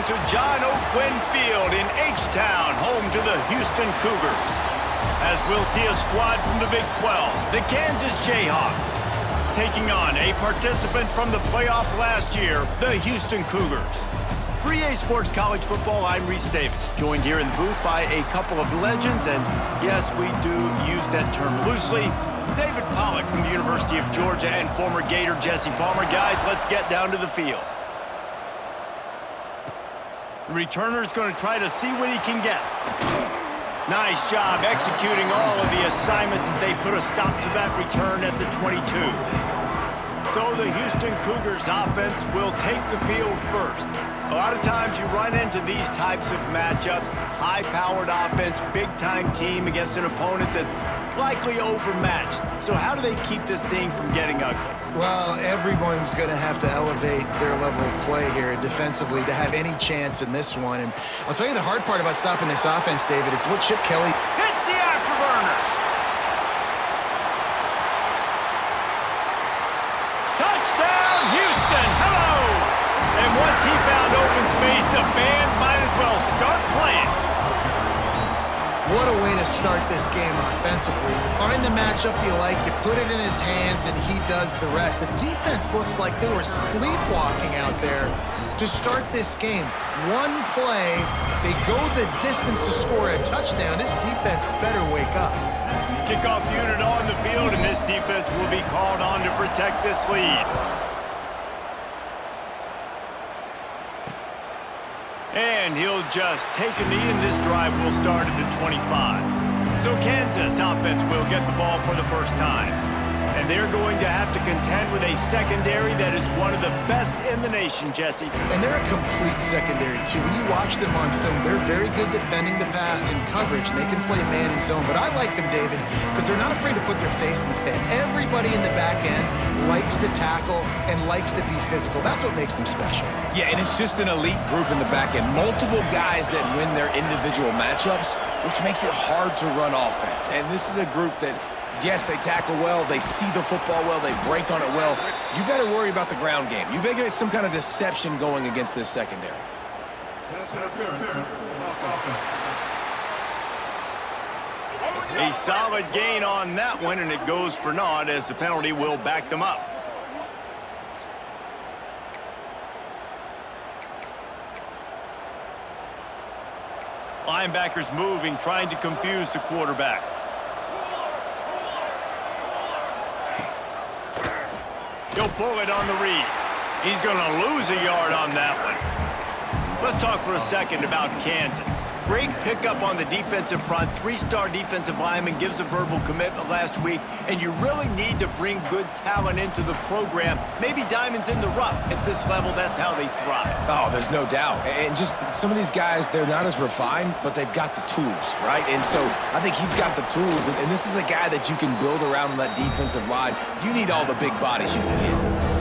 to John O'Quinn Field in H-Town, home to the Houston Cougars. As we'll see a squad from the Big 12, the Kansas Jayhawks, taking on a participant from the playoff last year, the Houston Cougars. For EA Sports College Football, I'm Reese Davis, joined here in the booth by a couple of legends, and yes, we do use that term loosely. David Pollack from the University of Georgia and former Gator Jesse Palmer. Guys, let's get down to the field. The returner's going to try to see what he can get. Nice job executing all of the assignments as they put a stop to that return at the 22. So the Houston Cougars offense will take the field first. A lot of times you run into these types of matchups, high-powered offense, big-time team against an opponent that's likely overmatched. So how do they keep this thing from getting ugly? Well, everyone's going to have to elevate their level of play here defensively to have any chance in this one. And I'll tell you the hard part about stopping this offense, David, it's what Chip Kelly... Hits the afterburners! Touchdown, Houston! Hello! And once he found open space, the band might as well start playing. What a way to start this game offensively. You find the matchup you like, you put it in his hands, and he does the rest. The defense looks like they were sleepwalking out there to start this game. One play, they go the distance to score a touchdown. This defense better wake up. Kickoff unit on the field, and this defense will be called on to protect this lead. And he'll just take a knee, and this drive will start at the 25. So Kansas offense will get the ball for the first time. And they're going to have to contend with a secondary that is one of the best in the nation, Jesse. And they're a complete secondary, too. When you watch them on film, they're very good defending the pass and coverage, and they can play man and zone. But I like them, David, because they're not afraid to put their face in the fan. Everybody in the back end likes to tackle and likes to be physical. That's what makes them special. Yeah, and it's just an elite group in the back end. Multiple guys that win their individual matchups, which makes it hard to run offense. And this is a group that, yes, they tackle well, they see the football well, they break on it well. You better worry about the ground game. You better get some kind of deception going against this secondary. A solid gain on that one, and it goes for naught as the penalty will back them up. Linebackers moving, trying to confuse the quarterback. He'll pull it on the read. He's going to lose a yard on that one. Let's talk for a second about Kansas. Great pickup on the defensive front. Three-star defensive lineman gives a verbal commitment last week, and you really need to bring good talent into the program. Maybe diamonds in the rough. At this level, that's how they thrive. Oh, there's no doubt. And just some of these guys, they're not as refined, but they've got the tools, right? And so I think he's got the tools, and this is a guy that you can build around on that defensive line. You need all the big bodies you can get.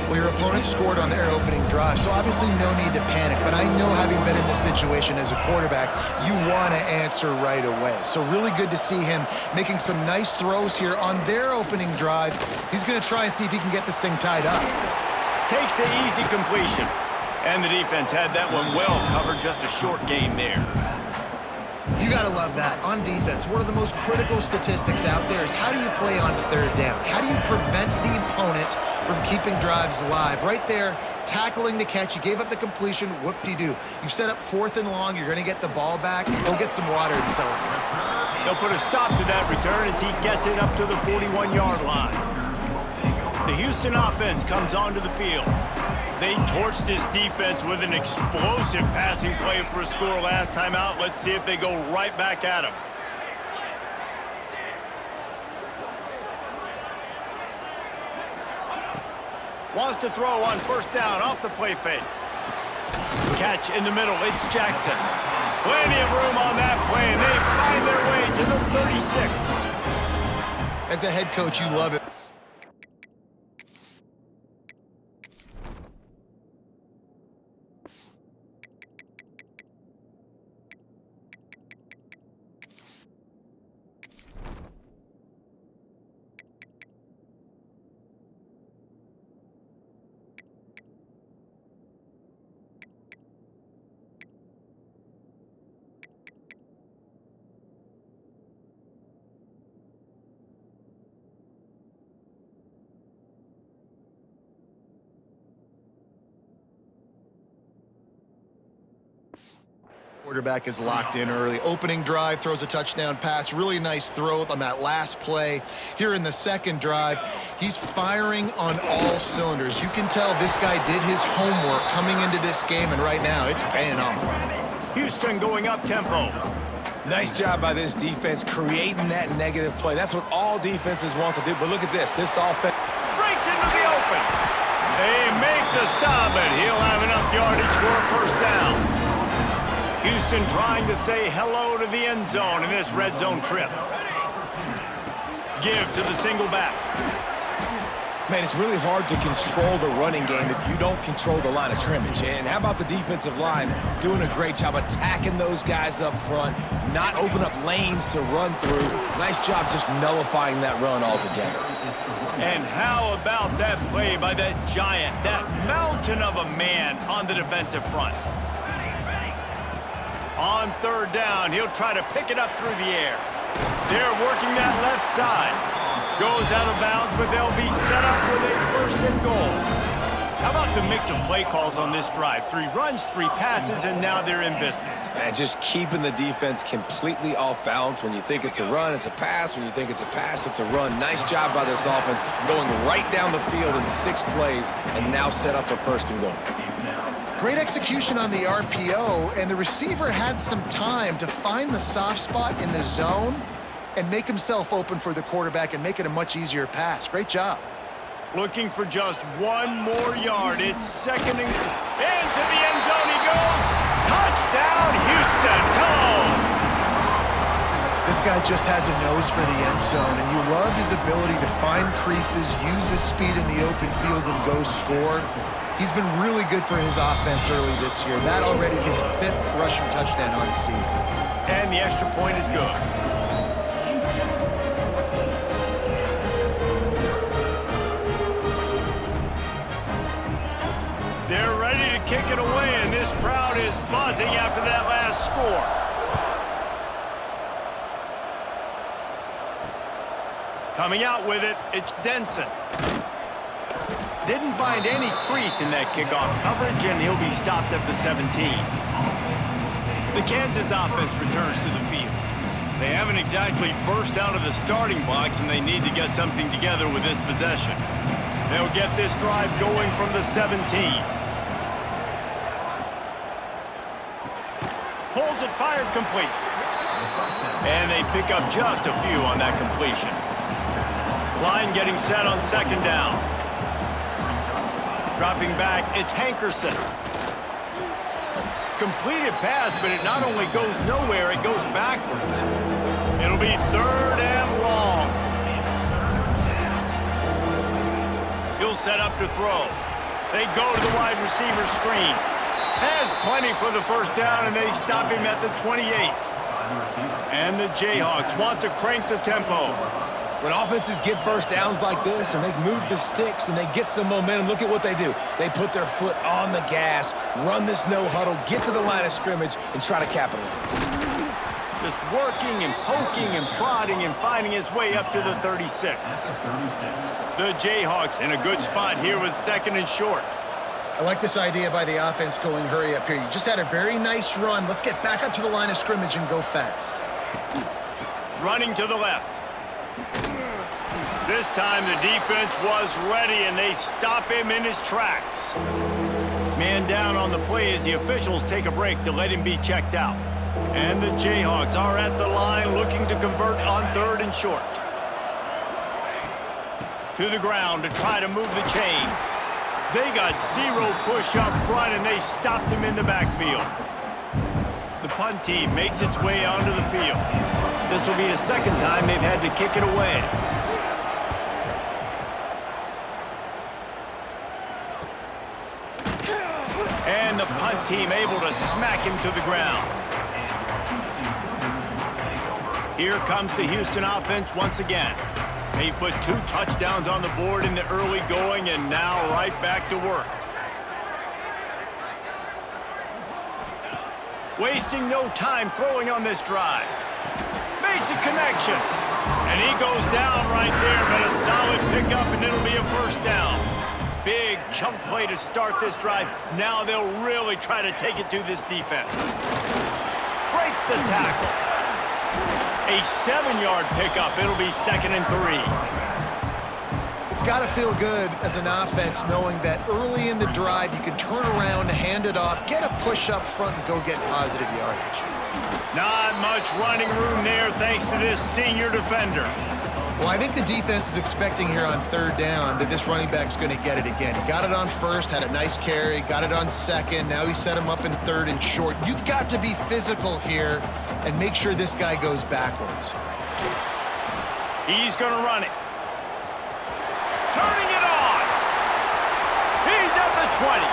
Well, your opponent scored on their opening drive, so obviously no need to panic. But I know, having been in this situation as a quarterback, you want to answer right away. So really good to see him making some nice throws here on their opening drive. He's going to try and see if he can get this thing tied up. Takes the easy completion. And the defense had that one well covered, just a short gain there. You got to love that. On defense, one of the most critical statistics out there is how do you play on third down? How do you prevent the opponent from keeping drives alive? Right there, tackling the catch. You gave up the completion. Whoop-de-doo. You've set up 4th and long. You're going to get the ball back. Go get some water and celebrate. They'll put a stop to that return as he gets it up to the 41-yard line. The Houston offense comes onto the field. They torched this defense with an explosive passing play for a score last time out. Let's see if they go right back at him. Wants to throw on first down off the play fake. Catch in the middle. It's Jackson. Plenty of room on that play, and they find their way to the 36. As a head coach, you love it. Quarterback is locked in early. Opening drive, throws a touchdown pass. Really nice throw on that last play. Here in the second drive, he's firing on all cylinders. You can tell this guy did his homework coming into this game, and right now it's paying off. Houston going up tempo. Nice job by this defense creating that negative play. That's what all defenses want to do. But look at this. This offense Breaks into the open. They make the stop, and he'll have enough yardage for a first down. Houston trying to say hello to the end zone in this red zone trip. Give to the single back. Man, it's really hard to control the running game if you don't control the line of scrimmage. And how about the defensive line doing a great job attacking those guys up front, not open up lanes to run through. Nice job just nullifying that run altogether. And how about that play by that giant, that mountain of a man on the defensive front? On third down, he'll try to pick it up through the air. They're working that left side. Goes out of bounds, but they'll be set up with a first and goal. How about the mix of play calls on this drive? 3 runs, 3 passes, and now they're in business. And just keeping the defense completely off balance. When you think it's a run, it's a pass. When you think it's a pass, it's a run. Nice job by this offense going right down the field in 6 plays and now set up for first and goal. Great execution on the RPO, and the receiver had some time to find the soft spot in the zone and make himself open for the quarterback and make it a much easier pass. Great job. Looking for just 1 more yard. It's second and into the end zone he goes. Touchdown, Houston. Hello. This guy just has a nose for the end zone, and you love his ability to find creases, use his speed in the open field, and go score. He's been really good for his offense early this year. That already his 5th rushing touchdown on the season. And the extra point is good. They're ready to kick it away, and this crowd is buzzing after that last score. Coming out with it, it's Denson. Didn't find any crease in that kickoff coverage, and he'll be stopped at the 17. The Kansas offense returns to the field. They haven't exactly burst out of the starting blocks, and they need to get something together with this possession. They'll get this drive going from the 17. Pulls it, fired, complete. And they pick up just a few on that completion. Line getting set on second down. Dropping back, it's Hankerson. Completed pass, but it not only goes nowhere, it goes backwards. It'll be third and long. He'll set up to throw. They go to the wide receiver screen. Has plenty for the first down, and they stop him at the 28. And the Jayhawks want to crank the tempo. When offenses get first downs like this and they move the sticks and they get some momentum, look at what they do. They put their foot on the gas, run this no huddle, get to the line of scrimmage, and try to capitalize. Just working and poking and prodding and finding his way up to the 36. The Jayhawks in a good spot here with second and short. I like this idea by the offense going hurry up here. You just had a very nice run. Let's get back up to the line of scrimmage and go fast. Running to the left. This time the defense was ready, and they stop him in his tracks. Man down on the play as the officials take a break to let him be checked out. And the Jayhawks are at the line looking to convert on third and short. To the ground to try to move the chains. They got 0 push up front, and they stopped him in the backfield. The punt team makes its way onto the field. This will be the second time they've had to kick it away. And the punt team able to smack him to the ground. Here comes the Houston offense once again. They put 2 touchdowns on the board in the early going, and now right back to work. Wasting no time throwing on this drive. Makes a connection. And he goes down right there, but a solid pickup, and it'll be a first down. Big chunk play to start this drive. Now they'll really try to take it to this defense. breaks the tackle. A 7-yard pickup. It'll be 2nd and 3. It's got to feel good as an offense knowing that early in the drive you can turn around, hand it off, get a push up front, and go get positive yardage. Not much running room there thanks to this senior defender. Well, I think the defense is expecting here on 3rd down that this running back's going to get it again. He got it on 1st, had a nice carry, got it on 2nd. Now he set him up in 3rd and short. You've got to be physical here and make sure this guy goes backwards. He's going to run it. Turning it on. He's at the 20.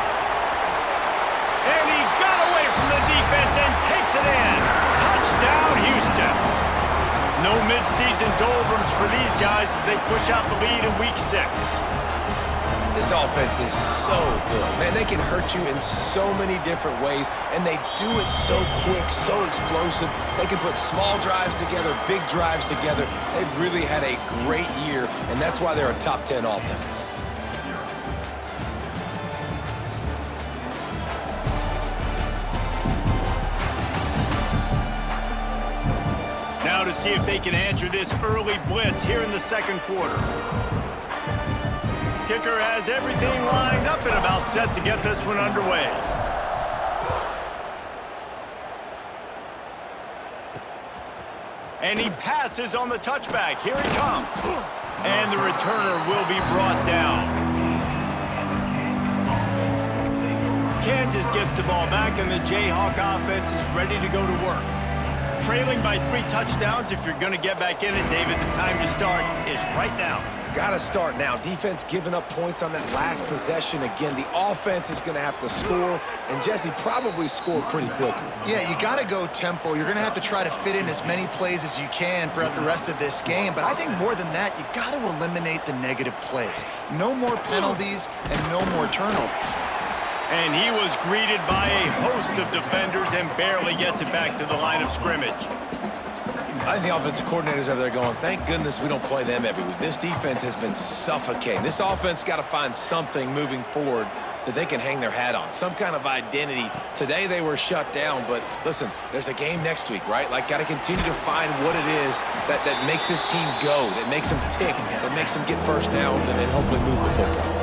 And he got away from the defense and takes it in. Touchdown, Houston. No midseason doldrums for these guys as they push out the lead in Week 6. This offense is so good. Man, they can hurt you in so many different ways, and they do it so quick, so explosive. They can put small drives together, big drives together. They've really had a great year, and that's why they're a top 10 offense. Now to see if they can answer this early blitz here in the 2nd quarter. Kicker has everything lined up and about set to get this one underway. And he passes on the touchback. Here he comes. And the returner will be brought down. Kansas gets the ball back, and the Jayhawk offense is ready to go to work. Trailing by 3 touchdowns. If you're going to get back in it, David, the time to start is right now. Got to start now. Defense giving up points on that last possession. Again, the offense is going to have to score, and Jesse probably score pretty quickly. Yeah, you got to go tempo. You're going to have to try to fit in as many plays as you can throughout the rest of this game. But I think more than that, you got to eliminate the negative plays. No more penalties and no more turnovers. And he was greeted by a host of defenders and barely gets it back to the line of scrimmage. I think the offensive coordinators over there going, thank goodness we don't play them every week. This defense has been suffocating. This offense got to find something moving forward that they can hang their hat on, some kind of identity. Today they were shut down, but listen, there's a game next week, right? Like, got to continue to find what it is that makes this team go, that makes them tick, that makes them get first downs, and then hopefully move the football.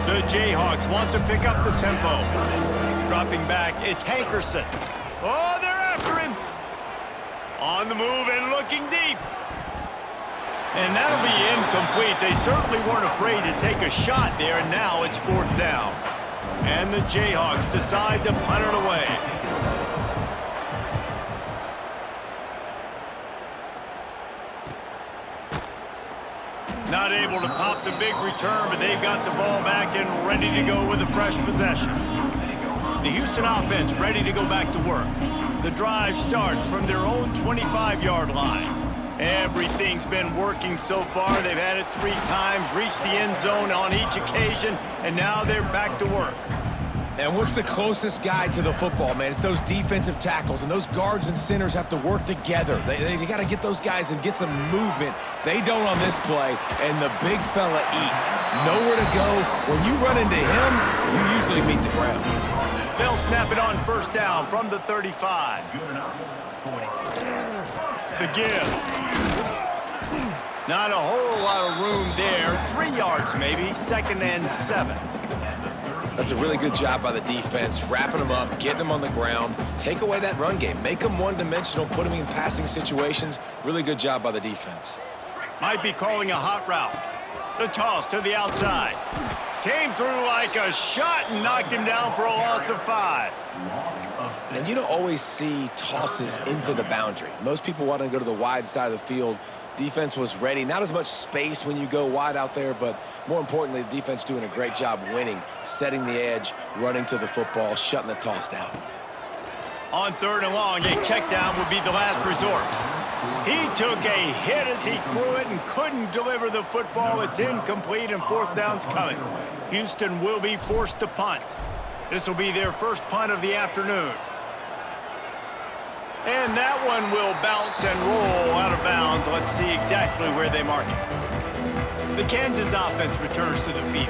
The Jayhawks want to pick up the tempo. Dropping back, it's Hankerson. Oh, they're after him. On the move and looking deep. And that'll be incomplete. They certainly weren't afraid to take a shot there, and now it's 4th down. And the Jayhawks decide to punt it away. Not able to pop the big return, but they've got the ball back and ready to go with a fresh possession. The Houston offense ready to go back to work. The drive starts from their own 25-yard line. Everything's been working so far. They've had it 3 times, reached the end zone on each occasion, and now they're back to work. And what's the closest guy to the football, man? It's those defensive tackles, and those guards and centers have to work together. They got to get those guys and get some movement. They don't on this play, and the big fella eats. Nowhere to go. When you run into him, you usually meet the ground. They'll snap it on 1st down from the 35. The give. Not a whole lot of room there. 3 yards maybe, 2nd and 7. That's a really good job by the defense, wrapping them up, getting them on the ground, take away that run game, make them one-dimensional, put them in passing situations. Really good job by the defense. Might be calling a hot route. The toss to the outside. Came through like a shot and knocked him down for a loss of 5. And you don't always see tosses into the boundary. Most people want to go to the wide side of the field. Defense was ready. Not as much space when you go wide out there, but more importantly, the defense doing a great job winning, setting the edge, running to the football, shutting the toss down. On 3rd and long, a check down would be the last resort. He took a hit as he threw it and couldn't deliver the football. It's incomplete, and 4th down's coming. Houston will be forced to punt. This will be their first punt of the afternoon. And that one will bounce and roll out of bounds. Let's see exactly where they mark it. The Kansas offense returns to the field.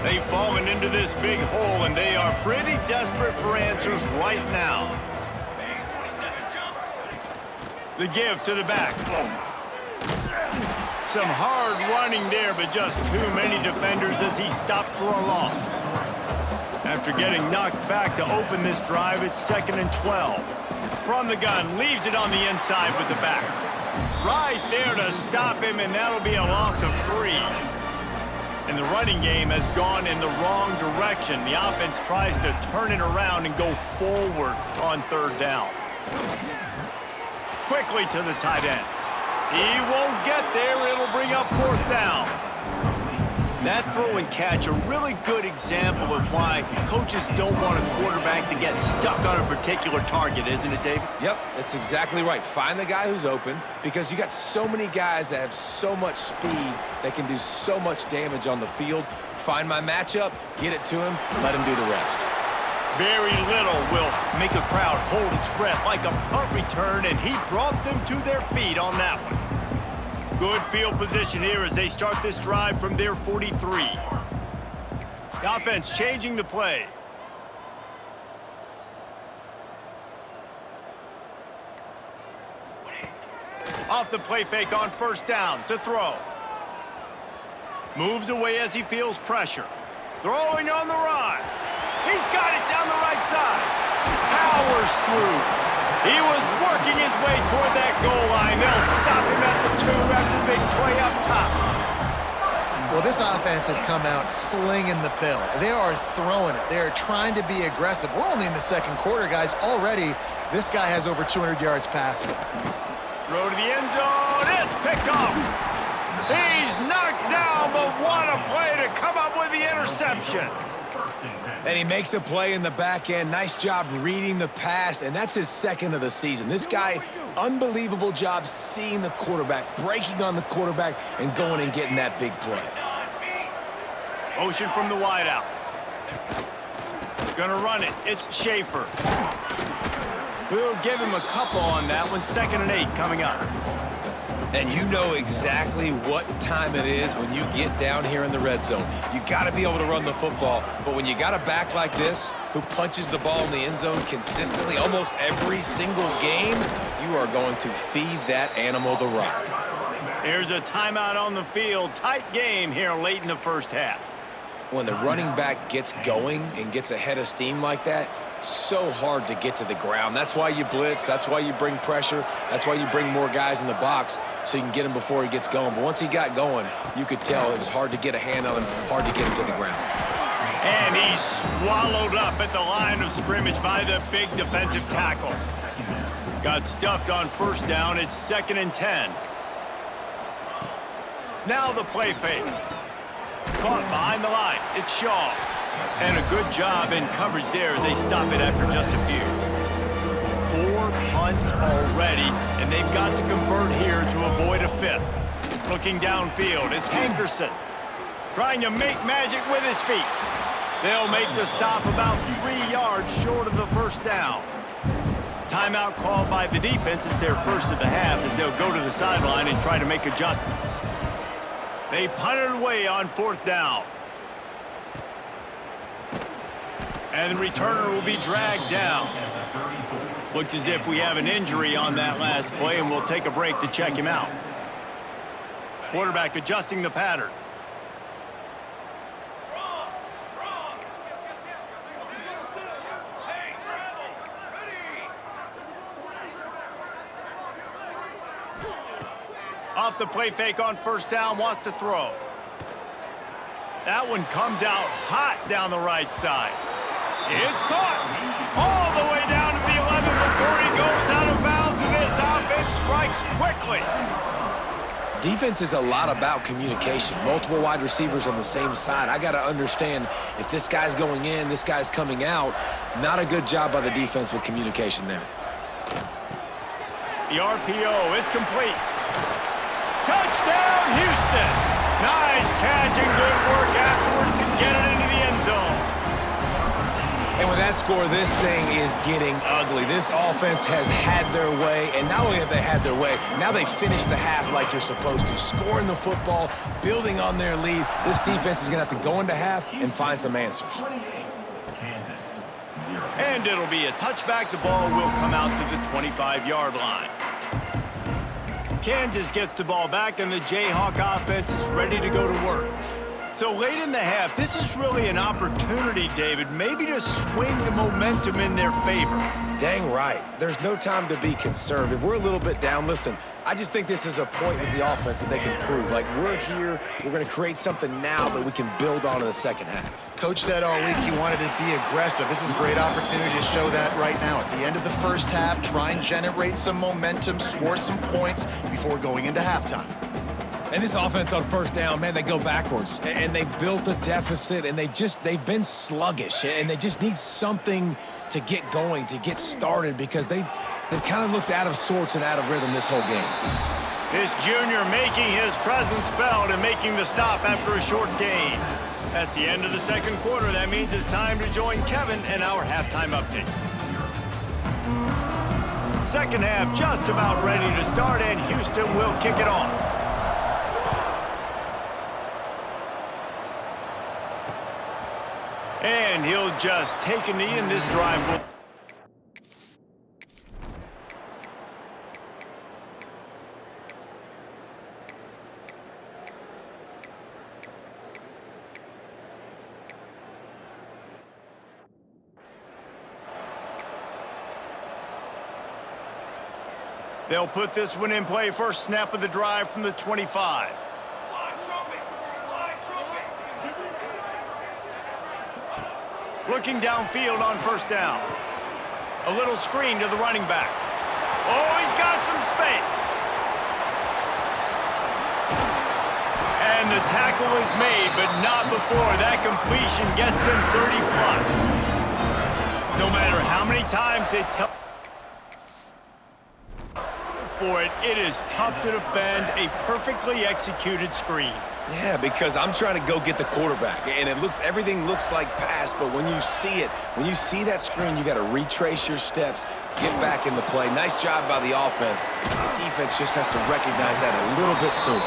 They've fallen into this big hole, and they are pretty desperate for answers right now. The give to the back. Some hard running there, but just too many defenders as he stopped for a loss. After getting knocked back to open this drive, it's 2nd and 12. From the gun, leaves it on the inside with the back. Right there to stop him, and that'll be a loss of 3. And the running game has gone in the wrong direction. The offense tries to turn it around and go forward on 3rd down. Quickly to the tight end. He won't get there. It'll bring up 4th down. That throw and catch, a really good example of why coaches don't want a quarterback to get stuck on a particular target, isn't it, David? Yep, that's exactly right. Find the guy who's open, because you got so many guys that have so much speed that can do so much damage on the field. Find my matchup, get it to him, let him do the rest. Very little will make a crowd hold its breath like a punt return, and he brought them to their feet on that one. Good field position here as they start this drive from their 43. The offense changing the play. Off the play fake on 1st down to throw. Moves away as he feels pressure. Throwing on the run. He's got it down the right side. Powers through. He was working his way toward that goal line. They'll stop him at the 2 after the big play up top. Well, this offense has come out slinging the pill. They are throwing it. They are trying to be aggressive. We're only in the 2nd quarter, guys. Already, this guy has over 200 yards passing. Throw to the end zone. It's picked off. He's knocked down, but what a play to come up with the interception. And he makes a play in the back end. Nice job reading the pass, and that's his 2nd of the season. This guy, unbelievable job seeing the quarterback, breaking on the quarterback, and going and getting that big play. Motion from the wideout. Gonna run it. It's Schaefer. We'll give him a couple on that one. 2nd and 8 coming up. And you know exactly what time it is when you get down here in the red zone. You got to be able to run the football, but when you got a back like this who punches the ball in the end zone consistently almost every single game, you are going to feed that animal the rock. There's a timeout on the field. Tight game here late in the 1st half. When the running back gets going and gets ahead of steam like that, so hard to get to the ground. That's why you blitz. That's why you bring pressure. That's why you bring more guys in the box so you can get him before he gets going. But once he got going, you could tell it was hard to get a hand on him, hard to get him to the ground. And he's swallowed up at the line of scrimmage by the big defensive tackle. Got stuffed on 1st down. It's 2nd and 10. Now the play fake. Caught behind the line. It's Shaw. And a good job in coverage there as they stop it after just a few. 4 punts already, and they've got to convert here to avoid a 5th. Looking downfield, it's Hankerson. Trying to make magic with his feet. They'll make the stop about 3 yards short of the 1st down. Timeout called by the defense. It's their 1st of the half as they'll go to the sideline and try to make adjustments. They punted away on 4th down. And the returner will be dragged down. Looks as if we have an injury on that last play, and we'll take a break to check him out. Quarterback adjusting the pattern. Off the play fake on 1st down, wants to throw. That one comes out hot down the right side. It's caught all the way down to the 11 before he goes out of bounds, and this offense strikes quickly. Defense is a lot about communication. Multiple wide receivers on the same side. I got to understand if this guy's going in, this guy's coming out. Not a good job by the defense with communication there. The RPO, it's complete. Touchdown, Houston. Nice catch and good work afterwards to get it into the end zone. And with that score, this thing is getting ugly. This offense has had their way, and not only have they had their way, now they finished the half like you're supposed to, scoring the football, building on their lead. This defense is going to have to go into half and find some answers. And it'll be a touchback. The ball will come out to the 25-yard line. Kansas gets the ball back, and the Jayhawk offense is ready to go to work. So late in the half, this is really an opportunity, David, maybe to swing the momentum in their favor. Dang right. There's no time to be concerned. If we're a little bit down, listen, I just think this is a point with the offense that they can prove. Like, we're here, we're going to create something now that we can build on in the second half. Coach said all week he wanted to be aggressive. This is a great opportunity to show that right now. At the end of the first half, try and generate some momentum, score some points before going into halftime. And this offense on first down, man, they go backwards. And they built a deficit, and they've been sluggish. And they just need something to get going, to get started, because they've kind of looked out of sorts and out of rhythm this whole game. This junior making his presence felt and making the stop after a short gain. That's the end of the second quarter. That means it's time to join Kevin and our halftime update. Second half just about ready to start, and Houston will kick it off. And he'll just take a knee, and this drive will... They'll put this one in play. First snap of the drive from the 25. Looking downfield on first down. A little screen to the running back. Oh, he's got some space. And the tackle is made, but not before that completion gets them 30+. No matter how many times they tell for it, it is tough to defend a perfectly executed screen. Yeah, because I'm trying to go get the quarterback, and everything looks like pass, but when you see it, when you see that screen, you got to retrace your steps, get back in the play. Nice job by the offense. The defense just has to recognize that a little bit sooner.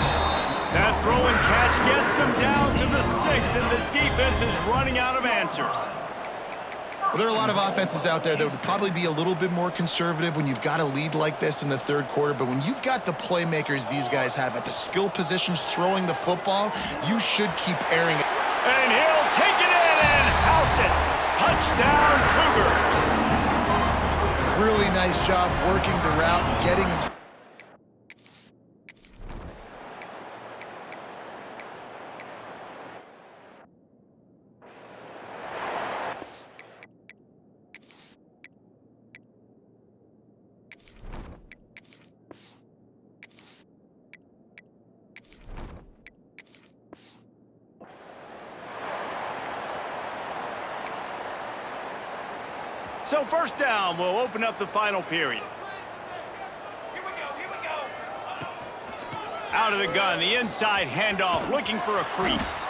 That throw and catch gets them down to the 6, and the defense is running out of answers. Well, there are a lot of offenses out there that would probably be a little bit more conservative when you've got a lead like this in the third quarter, but when you've got the playmakers these guys have at the skill positions throwing the football, you should keep airing it. And he'll take it in and house it. Touchdown, Cougars. Really nice job working the route and getting him. So first down will open up the final period. Here we go. Out of the gun, the inside handoff, looking for a crease.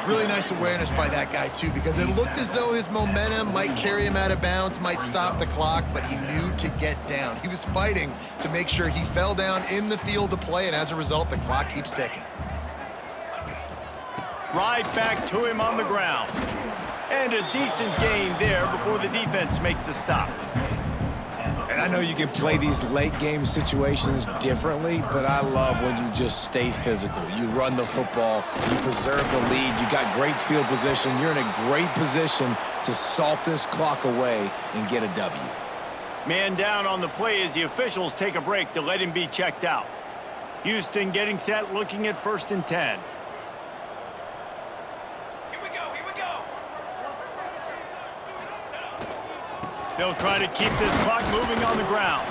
Really nice awareness by that guy, too, because it looked as though his momentum might carry him out of bounds, might stop the clock, but he knew to get down. He was fighting to make sure he fell down in the field to play, and as a result, the clock keeps ticking. Right back to him on the ground. And a decent gain there before the defense makes the stop. And I know you can play these late game situations differently, but I love when you just stay physical. You run the football, you preserve the lead, you got great field position, you're in a great position to salt this clock away and get a W. Man down on the play as the officials take a break to let him be checked out. Houston getting set, looking at 1st and 10. They'll try to keep this clock moving on the ground.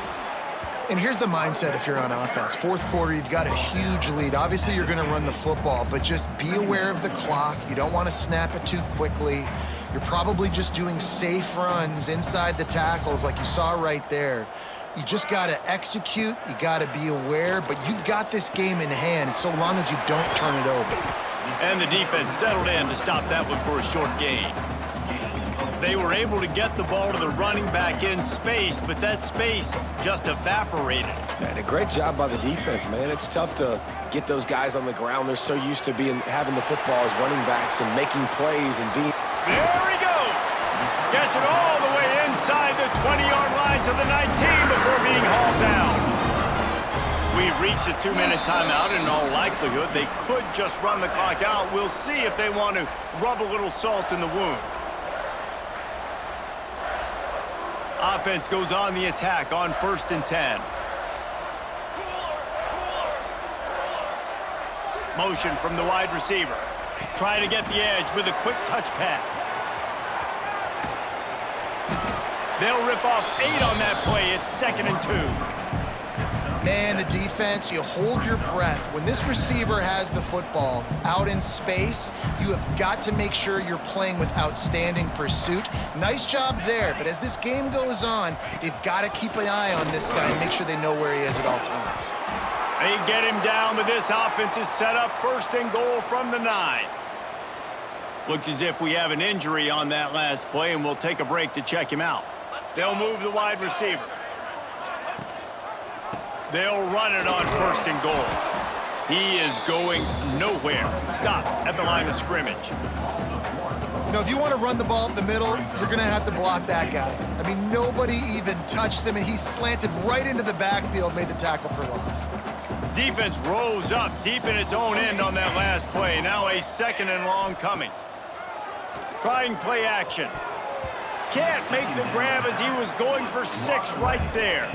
And here's the mindset if you're on offense. Fourth quarter, you've got a huge lead. Obviously, you're going to run the football, but just be aware of the clock. You don't want to snap it too quickly. You're probably just doing safe runs inside the tackles like you saw right there. You just got to execute. You got to be aware, but you've got this game in hand so long as you don't turn it over. And the defense settled in to stop that one for a short gain. They were able to get the ball to the running back in space, but that space just evaporated. And a great job by the defense, man. It's tough to get those guys on the ground. They're so used to having the football as running backs and making plays and being... There he goes! Gets it all the way inside the 20-yard line to the 19 before being hauled down. We've reached a 2-minute timeout, and in all likelihood, they could just run the clock out. We'll see if they want to rub a little salt in the wound. Offense goes on the attack on 1st and 10. Motion from the wide receiver. Trying to get the edge with a quick touch pass. They'll rip off 8 on that play. It's 2nd and 2. Man, the defense, you hold your breath. When this receiver has the football out in space, you have got to make sure you're playing with outstanding pursuit. Nice job there, but as this game goes on, they've got to keep an eye on this guy and make sure they know where he is at all times. They get him down, but this offense is set up 1st and goal from the 9. Looks as if we have an injury on that last play, and we'll take a break to check him out. They'll move the wide receiver. They'll run it on 1st and goal. He is going nowhere. Stop at the line of scrimmage. You know, if you want to run the ball up the middle, you're going to have to block that guy. I mean, nobody even touched him, and he slanted right into the backfield, made the tackle for loss. Defense rose up deep in its own end on that last play. Now a 2nd and long coming. Trying play action. Can't make the grab as he was going for 6 right there.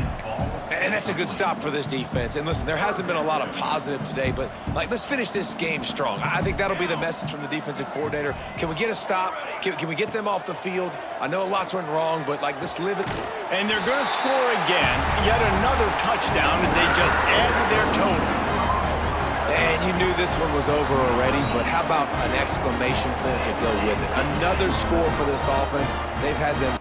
And that's a good stop for this defense. And listen, there hasn't been a lot of positive today, but let's finish this game strong. I think that'll be the message from the defensive coordinator. Can we get a stop? Can we get them off the field? I know lots went wrong, but let's live it. And they're going to score again. Yet another touchdown as they just added their total. And you knew this one was over already, but how about an exclamation point to go with it? Another score for this offense. They've had them.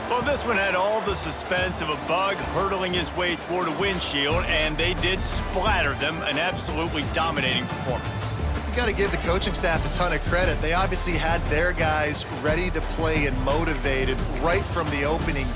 Well, this one had all the suspense of a bug hurtling his way toward a windshield, and they did splatter them. An absolutely dominating performance. You got to give the coaching staff a ton of credit. They obviously had their guys ready to play and motivated right from the opening.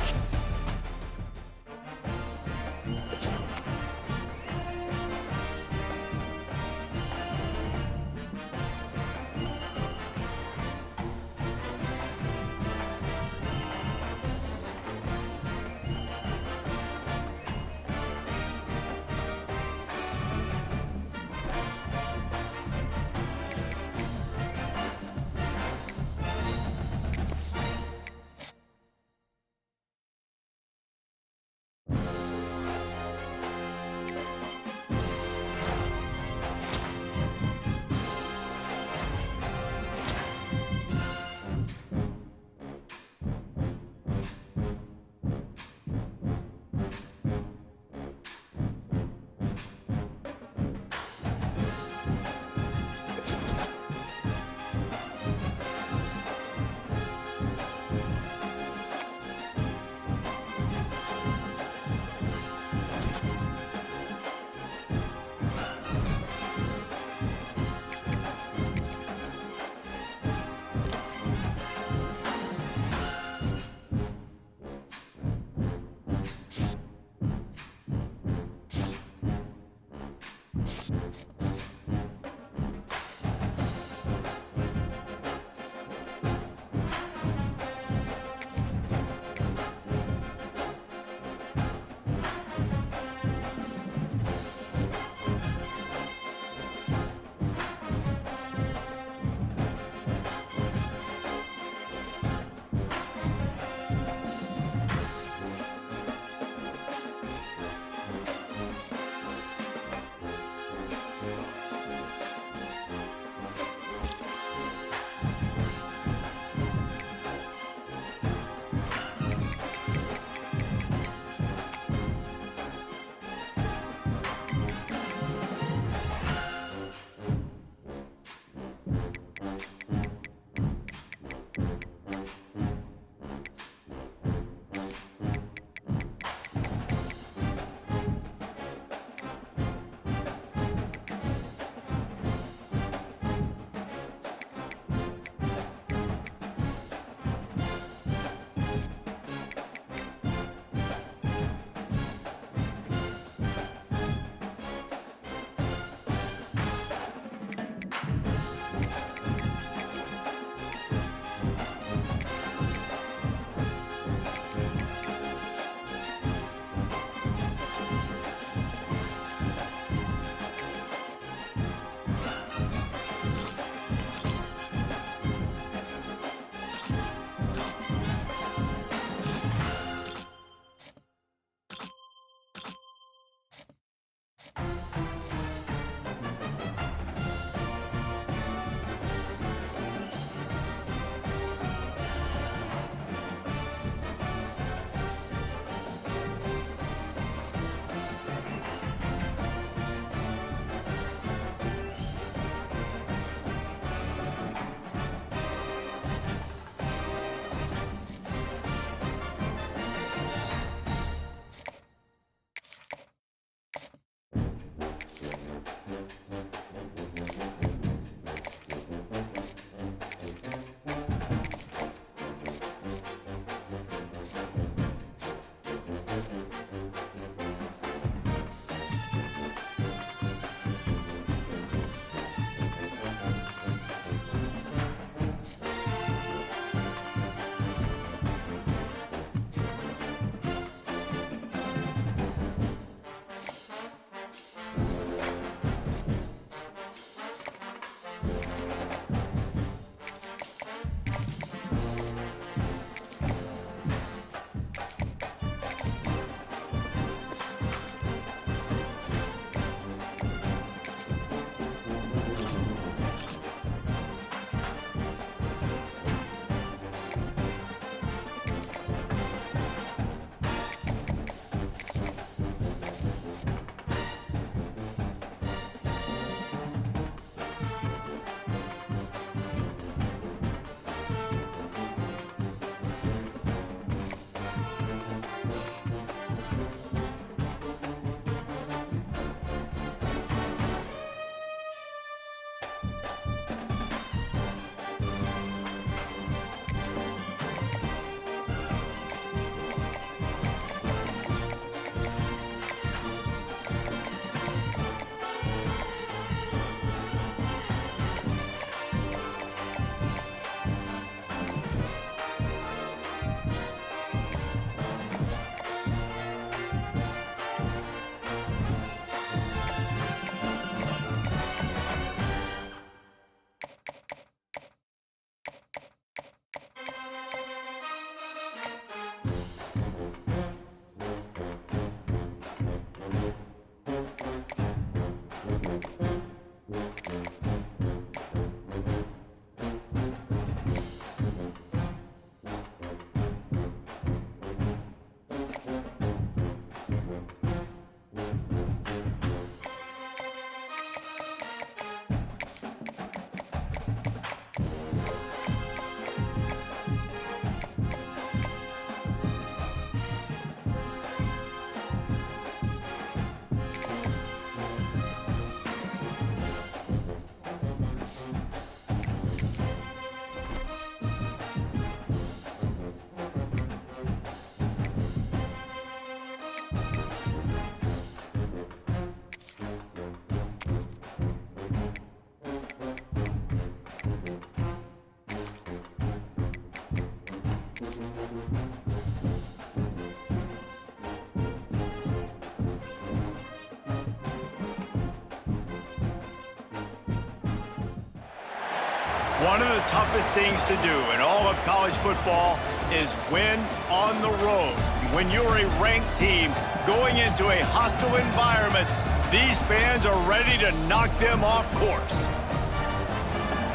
One of the toughest things to do in all of college football is win on the road. When you're a ranked team going into a hostile environment, these fans are ready to knock them off course.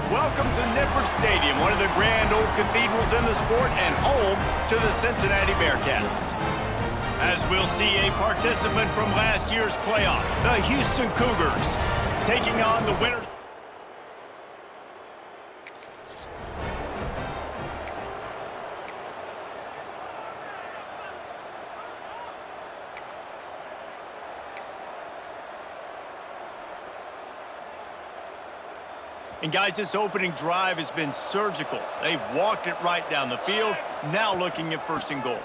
Welcome to Nippert Stadium, one of the grand old cathedrals in the sport and home to the Cincinnati Bearcats. As we'll see a participant from last year's playoff, the Houston Cougars, taking on the winners. And guys, this opening drive has been surgical. They've walked it right down the field, now looking at 1st and goal.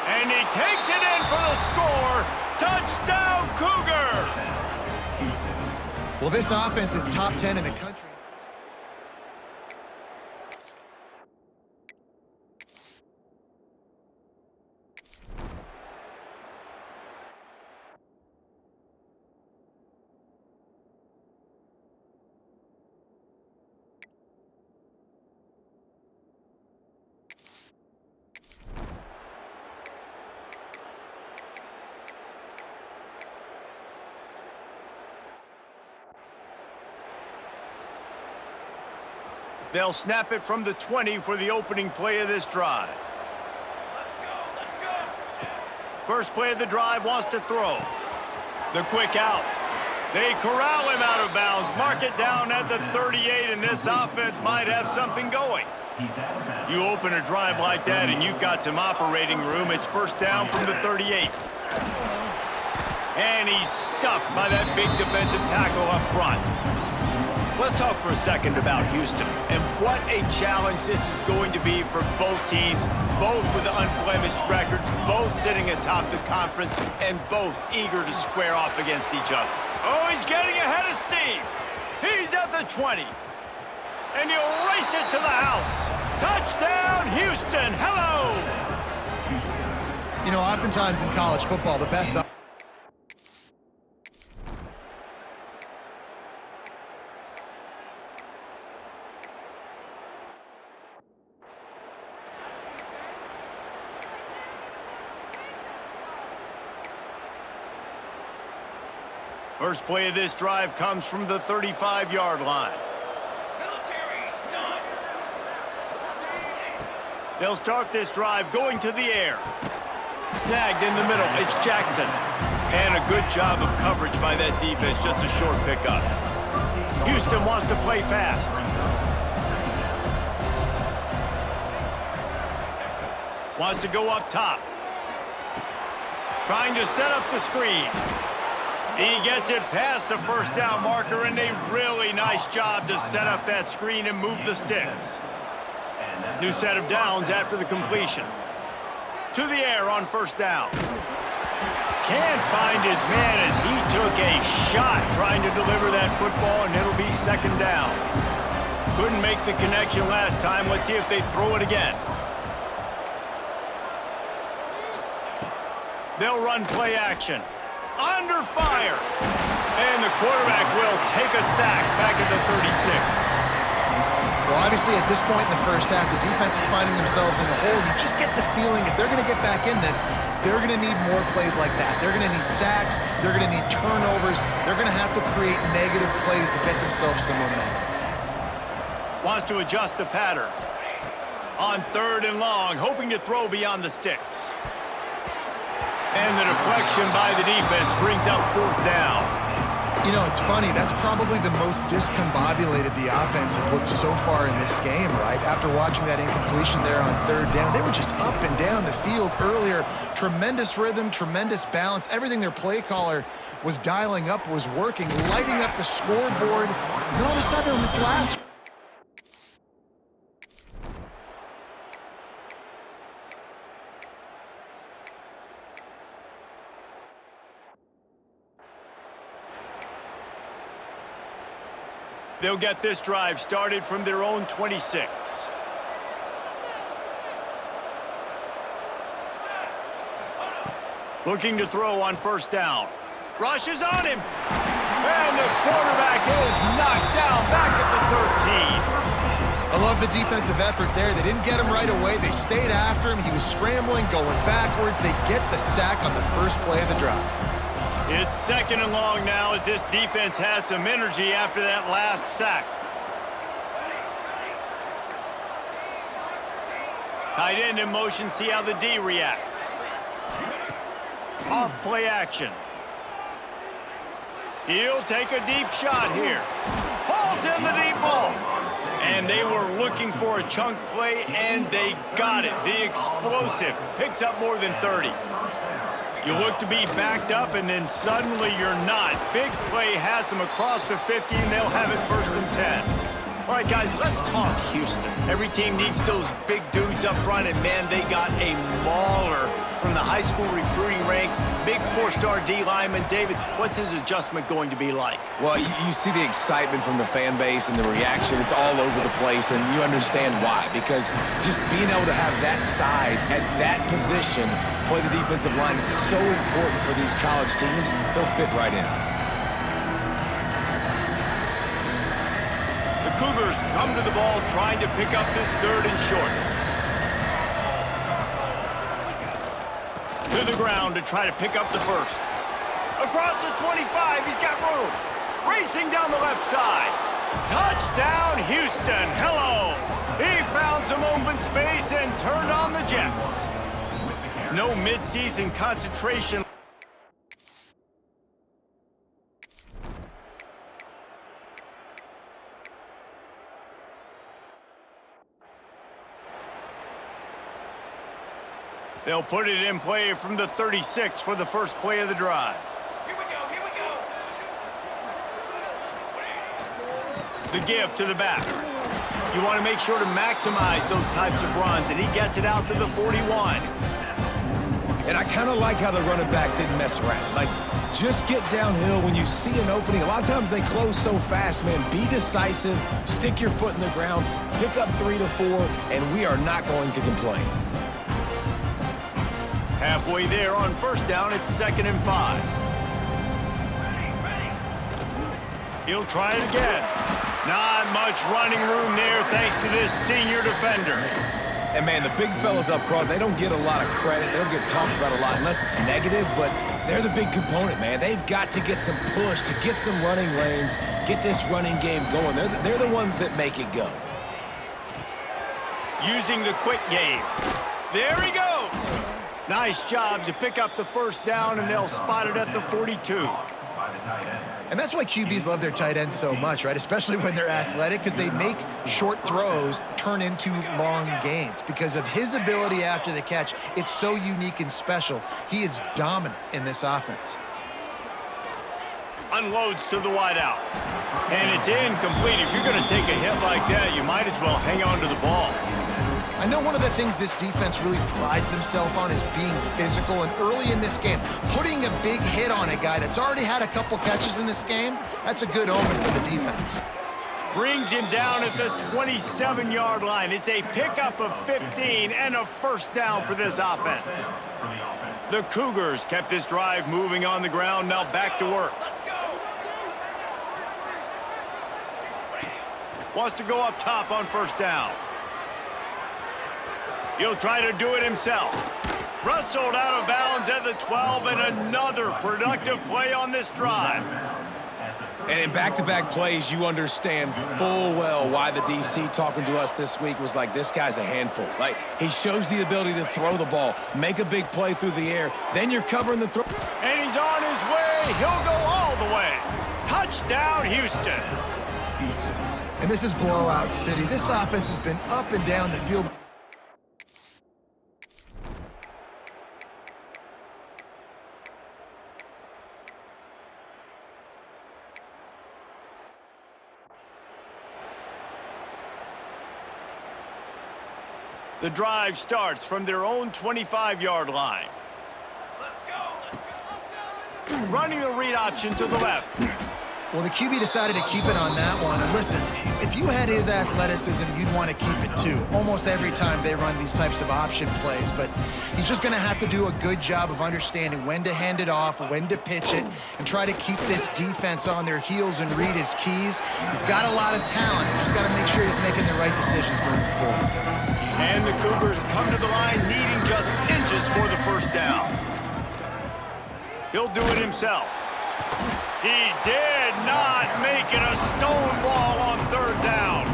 And he takes it in for the score. Touchdown, Cougars! Well, this offense is top 10 in the country. They'll snap it from the 20 for the opening play of this drive. Let's go. First play of the drive wants to throw. The quick out. They corral him out of bounds, mark it down at the 38, and this offense might have something going. You open a drive like that and you've got some operating room. It's 1st down from the 38. And he's stuffed by that big defensive tackle up front. Let's talk for a second about Houston and what a challenge this is going to be for both teams, both with unblemished records, both sitting atop the conference, and both eager to square off against each other. Oh, he's getting ahead of steam. He's at the 20. And he'll race it to the house. Touchdown, Houston. Hello. You know, oftentimes in college football, the best... First play of this drive comes from the 35-yard line. Military stop. They'll start this drive going to the air. Snagged in the middle. It's Jackson. And a good job of coverage by that defense. Just a short pickup. Houston wants to play fast. Wants to go up top. Trying to set up the screen. He gets it past the 1st down marker, and a really nice job to set up that screen and move the sticks. New set of downs after the completion. To the air on 1st down. Can't find his man as he took a shot trying to deliver that football, and it'll be 2nd down. Couldn't make the connection last time. Let's see if they throw it again. They'll run play action. Under fire. And the quarterback will take a sack back at the 36. Well, obviously, at this point in the first half, the defense is finding themselves in a hole. You just get the feeling if they're going to get back in this, they're going to need more plays like that. They're going to need sacks. They're going to need turnovers. They're going to have to create negative plays to get themselves some momentum. Wants to adjust the pattern. On 3rd and long, hoping to throw beyond the sticks. And the deflection by the defense brings up 4th down. You know, it's funny. That's probably the most discombobulated the offense has looked so far in this game, right? After watching that incompletion there on 3rd down, they were just up and down the field earlier. Tremendous rhythm, tremendous balance. Everything their play caller was dialing up was working, lighting up the scoreboard. And all of a sudden, on this last... They'll get this drive started from their own 26. Looking to throw on 1st down. Rushes on him. And And the quarterback is knocked down back at the 13. I love the defensive effort there. They didn't get him right away. They stayed after him. He was scrambling, going backwards. They get the sack on the first play of the drive. It's 2nd and long now as this defense has some energy after that last sack. Tight end in motion, see how the D reacts. Off play action. He'll take a deep shot here. Pulls in the deep ball. And they were looking for a chunk play, and they got it. The explosive picks up more than 30. You look to be backed up, and then suddenly you're not. Big play has them across the 50, and they'll have it 1st and 10. All right, guys, let's talk Houston. Every team needs those big dudes up front, and, man, they got a mauler from the high school recruiting ranks. Big 4-star D lineman. David, what's his adjustment going to be like? Well, you see the excitement from the fan base and the reaction. It's all over the place, and you understand why. Because just being able to have that size at that position, play the defensive line, is so important for these college teams. He'll fit right in. The Cougars come to the ball trying to pick up this 3rd and short. To the ground to try to pick up the 1st. Across the 25, he's got room. Racing down the left side. Touchdown, Houston. Hello. He found some open space and turned on the Jets. No midseason concentration. They'll put it in play from the 36 for the first play of the drive. Here we go, here we go. The give to the back. You want to make sure to maximize those types of runs, and he gets it out to the 41. And I kind of like how the running back didn't mess around. Like, just get downhill when you see an opening. A lot of times they close so fast, man. Be decisive, stick your foot in the ground, pick up 3 to 4, and we are not going to complain. Halfway there on 1st down, it's 2nd and 5. He'll try it again. Not much running room there thanks to this senior defender. And, man, the big fellas up front, they don't get a lot of credit. They don't get talked about a lot unless it's negative, but they're the big component, man. They've got to get some push, to get some running lanes, get this running game going. They're the ones that make it go. Using the quick game. There he goes. Nice job to pick up the 1st down, and they'll spot it at the 42. And that's why QBs love their tight ends so much, right? Especially when they're athletic, because they make short throws turn into long gains. Because of his ability after the catch, it's so unique and special. He is dominant in this offense. Unloads to the wideout. And it's incomplete. If you're going to take a hit like that, you might as well hang on to the ball. I know one of the things this defense really prides themselves on is being physical, and early in this game, putting a big hit on a guy that's already had a couple catches in this game, that's a good omen for the defense. Brings him down at the 27-yard line. It's a pickup of 15 and a 1st down for this offense. The Cougars kept this drive moving on the ground, now back to work. Let's go. Wants to go up top on 1st down. He'll try to do it himself. Rustled out of bounds at the 12, and another productive play on this drive. And in back-to-back plays, you understand full well why the DC talking to us this week was like, this guy's a handful. Like, he shows the ability to throw the ball, make a big play through the air, then you're covering the throw. And he's on his way. He'll go all the way. Touchdown, Houston. And this is blowout city. This offense has been up and down the field. The drive starts from their own 25-yard line. Let's go, let's go, let's go. Running the read option to the left. Well, the QB decided to keep it on that one. And listen, if you had his athleticism, you'd want to keep it too. Almost every time they run these types of option plays. But he's just going to have to do a good job of understanding when to hand it off, when to pitch it, and try to keep this defense on their heels and read his keys. He's got a lot of talent. Just got to make sure he's making the right decisions moving forward. And the Cougars come to the line needing just inches for the first down. He'll do it himself. He did not make it a stone wall on third down.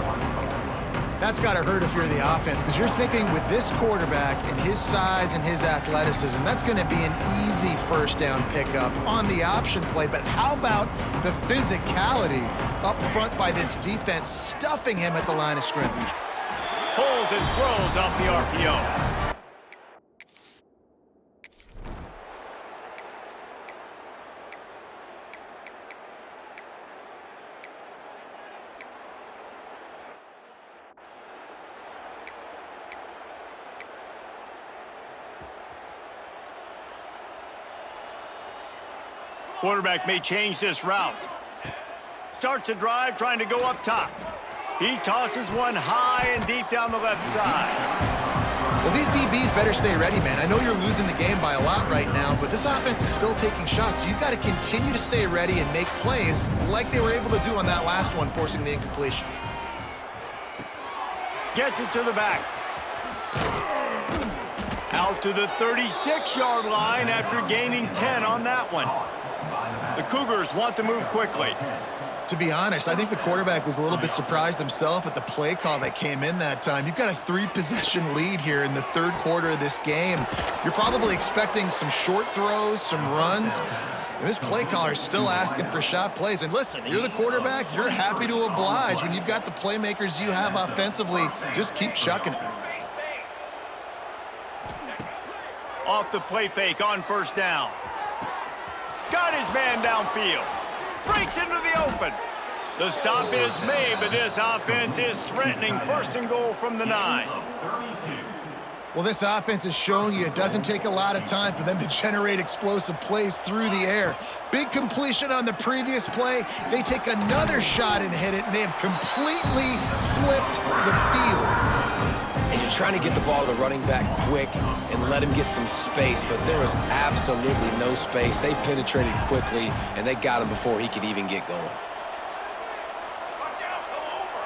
That's got to hurt if you're the offense, because you're thinking with this quarterback and his size and his athleticism, that's going to be an easy first down pickup on the option play. But how about the physicality up front by this defense, stuffing him at the line of scrimmage? Pulls and throws off the RPO. Quarterback may change this route. Starts a drive trying to go up top. He tosses one high and deep down the left side. Well, these DBs better stay ready, man. I know you're losing the game by a lot right now, but this offense is still taking shots. So you've got to continue to stay ready and make plays like they were able to do on that last one, forcing the incompletion. Gets it to the back. Out to the 36-yard line after gaining 10 on that one. The Cougars want to move quickly. To be honest, I think the quarterback was a little bit surprised himself at the play call that came in that time. You've got a 3-possession lead here in the third quarter of this game. You're probably expecting some short throws, some runs, and this play caller is still asking for shot plays. And listen, you're the quarterback. You're happy to oblige when you've got the playmakers you have offensively. Just keep chucking it. Off the play fake on first down. Got his man downfield. Breaks into the open. The stop is made, but this offense is threatening first and goal from the 9. Well, this offense has shown you it doesn't take a lot of time for them to generate explosive plays through the air. Big completion on the previous play. They take another shot and hit it, and they have completely flipped the field. And you're trying to get the ball to the running back quick and let him get some space, but there was absolutely no space. They penetrated quickly, and they got him before he could even get going. Watch out, go over.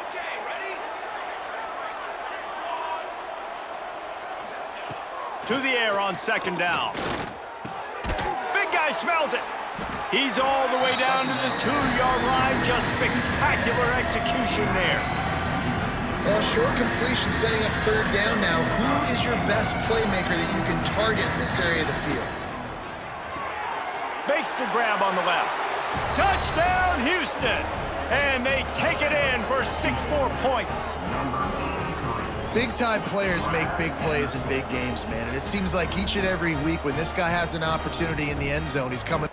Okay, ready? To the air on second down. Big guy smells it. He's all the way down to the 2-yard line. Just spectacular execution there. Well, short completion setting up third down now. Who is your best playmaker that you can target in this area of the field? Makes the grab on the left. Touchdown, Houston. And they take it in for 6 more points. Big-time players make big plays in big games, man. And it seems like each and every week when this guy has an opportunity in the end zone, he's coming.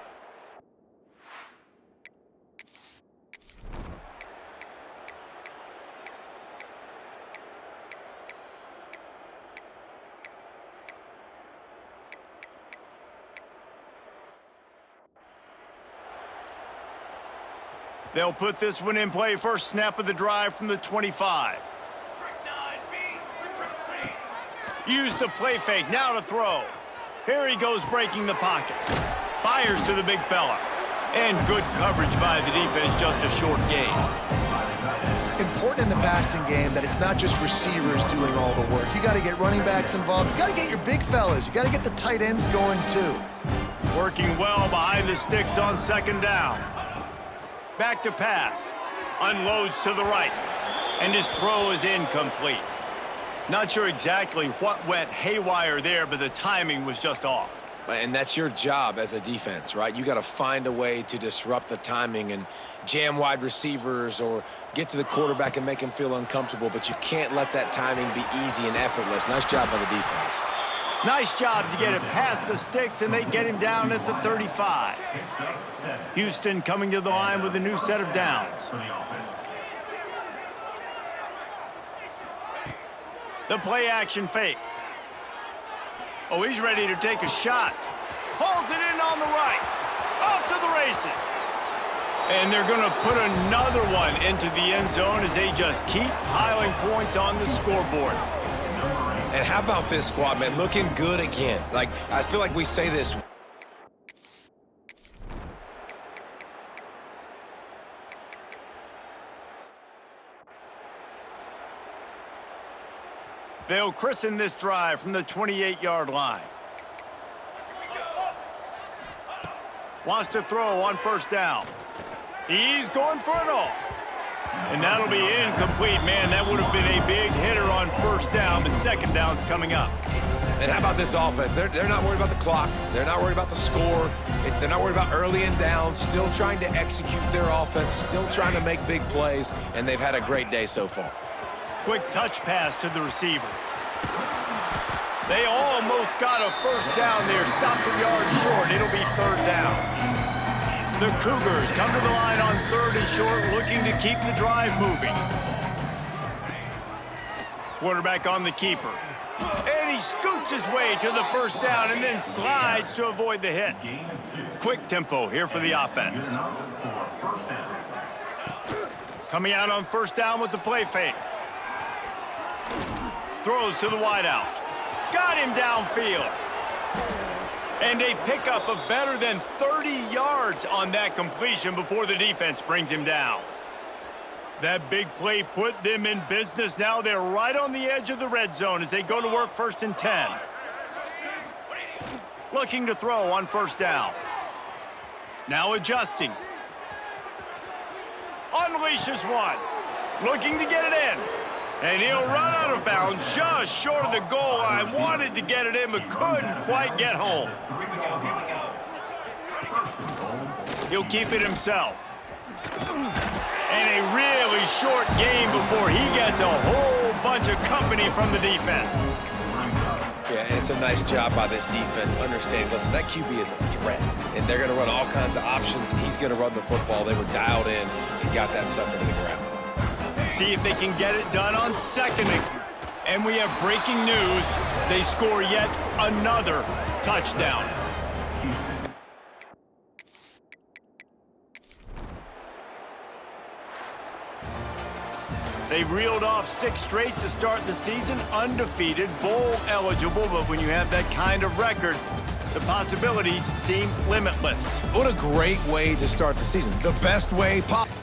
They'll put this one in play first snap of the drive from the 25. Trick 9B, trick 3. Use the play fake, now to throw. Here he goes breaking the pocket. Fires to the big fella. And good coverage by the defense, just a short gain. Important in the passing game that it's not just receivers doing all the work. You got to get running backs involved. You got to get your big fellas. You got to get the tight ends going too. Working well behind the sticks on second down. Back to pass. Unloads to the right. And his throw is incomplete. Not sure exactly what went haywire there, but the timing was just off. And that's your job as a defense, right? You got to find a way to disrupt the timing and jam wide receivers or get to the quarterback and make him feel uncomfortable, but you can't let that timing be easy and effortless. Nice job by the defense. Nice job to get it past the sticks, and they get him down at the 35. Houston coming to the line with a new set of downs. The play action fake. Oh, he's ready to take a shot. Hauls it in on the right. Off to the races. And they're going to put another one into the end zone as they just keep piling points on the scoreboard. And how about this squad, man? Looking good again. Like, I feel like we say this. They'll christen this drive from the 28-yard line. Wants to throw on first down. He's going for it all. And that'll be incomplete. Man, that would have been a big hitter on first down, but second down's coming up. And how about this offense? They're not worried about the clock. They're not worried about the score. They're not worried about early and down. Still trying to execute their offense. Still trying to make big plays. And they've had a great day so far. Quick touch pass to the receiver. They almost got a first down there. Stopped a yard short. It'll be third down. The Cougars come to the line on third and short, looking to keep the drive moving. Quarterback on the keeper. And he scoots his way to the first down and then slides to avoid the hit. Quick tempo here for the offense. Coming out on first down with the play fake. Throws to the wideout. Got him downfield. And a pickup of better than 30 yards on that completion before the defense brings him down. That big play put them in business. Now they're right on the edge of the red zone as they go to work first and 10. Looking to throw on first down. Now adjusting. Unleashes one. Looking to get it in. And he'll run out of bounds just short of the goal line. Wanted to get it in, but couldn't quite get home. He'll keep it himself. And a really short game before he gets a whole bunch of company from the defense. Yeah, and it's a nice job by this defense. Understand, listen, that QB is a threat. And they're going to run all kinds of options, and he's going to run the football. They were dialed in and got that sucker to the ground. See if they can get it done on second. And we have breaking news. They score yet another touchdown. They reeled off 6 straight to start the season, undefeated, bowl eligible, but when you have that kind of record, the possibilities seem limitless. What a great way to start the season. The best way possible.